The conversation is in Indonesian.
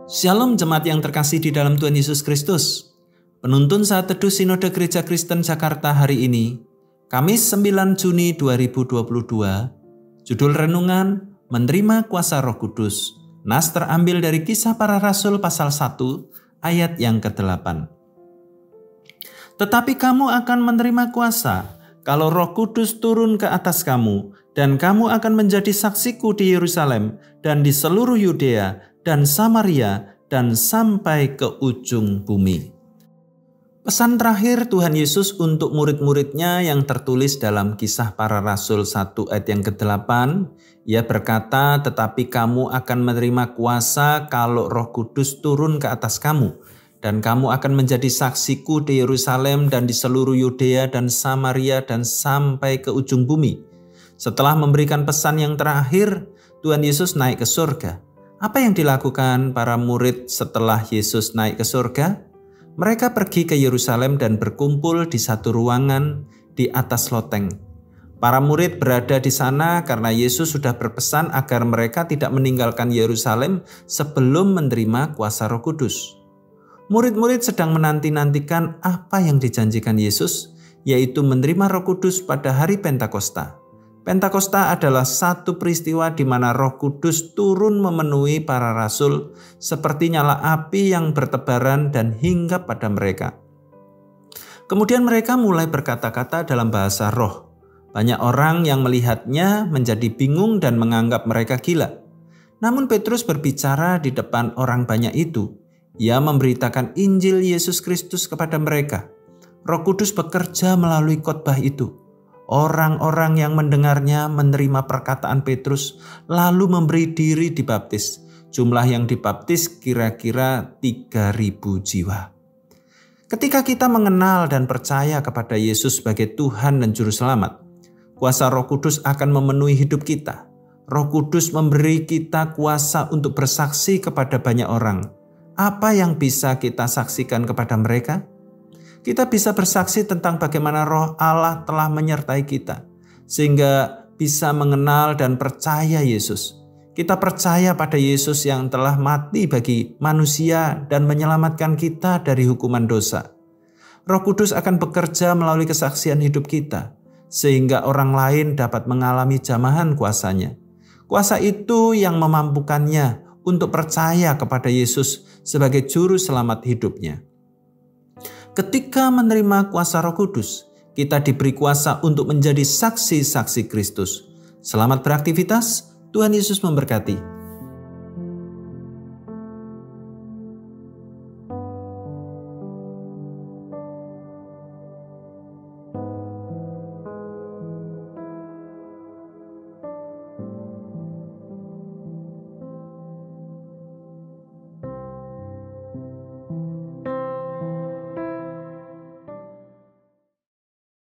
Shalom jemaat yang terkasih di dalam Tuhan Yesus Kristus. Penuntun Saat Teduh Sinode Gereja Kristen Jakarta hari ini, Kamis 9 Juni 2022, judul renungan Menerima Kuasa Roh Kudus. Nas terambil dari Kisah Para Rasul pasal 1 ayat yang ke-8. Tetapi kamu akan menerima kuasa kalau Roh Kudus turun ke atas kamu, dan kamu akan menjadi saksiku di Yerusalem dan di seluruh Yudea dan Samaria dan sampai ke ujung bumi. Pesan terakhir Tuhan Yesus untuk murid-muridnya yang tertulis dalam Kisah Para Rasul 1 ayat yang ke-8, Ia berkata, tetapi kamu akan menerima kuasa kalau Roh Kudus turun ke atas kamu, dan kamu akan menjadi saksiku di Yerusalem dan di seluruh Yudea dan Samaria dan sampai ke ujung bumi. Setelah memberikan pesan yang terakhir, Tuhan Yesus naik ke surga. Apa yang dilakukan para murid setelah Yesus naik ke surga? Mereka pergi ke Yerusalem dan berkumpul di satu ruangan di atas loteng. Para murid berada di sana karena Yesus sudah berpesan agar mereka tidak meninggalkan Yerusalem sebelum menerima kuasa Roh Kudus. Murid-murid sedang menanti-nantikan apa yang dijanjikan Yesus, yaitu menerima Roh Kudus pada hari Pentakosta. Pentakosta adalah satu peristiwa di mana Roh Kudus turun memenuhi para rasul seperti nyala api yang bertebaran dan hinggap pada mereka. Kemudian mereka mulai berkata-kata dalam bahasa roh. Banyak orang yang melihatnya menjadi bingung dan menganggap mereka gila. Namun Petrus berbicara di depan orang banyak itu. Ia memberitakan Injil Yesus Kristus kepada mereka. Roh Kudus bekerja melalui khotbah itu. Orang-orang yang mendengarnya menerima perkataan Petrus lalu memberi diri dibaptis. Jumlah yang dibaptis kira-kira 3.000 jiwa. Ketika kita mengenal dan percaya kepada Yesus sebagai Tuhan dan Juru Selamat, kuasa Roh Kudus akan memenuhi hidup kita. Roh Kudus memberi kita kuasa untuk bersaksi kepada banyak orang. Apa yang bisa kita saksikan kepada mereka? Kita bisa bersaksi tentang bagaimana Roh Allah telah menyertai kita, sehingga bisa mengenal dan percaya Yesus. Kita percaya pada Yesus yang telah mati bagi manusia dan menyelamatkan kita dari hukuman dosa. Roh Kudus akan bekerja melalui kesaksian hidup kita, sehingga orang lain dapat mengalami jamahan kuasanya. Kuasa itu yang memampukannya untuk percaya kepada Yesus sebagai Juru Selamat hidupnya. Ketika menerima kuasa Roh Kudus, kita diberi kuasa untuk menjadi saksi-saksi Kristus. Selamat beraktivitas, Tuhan Yesus memberkati.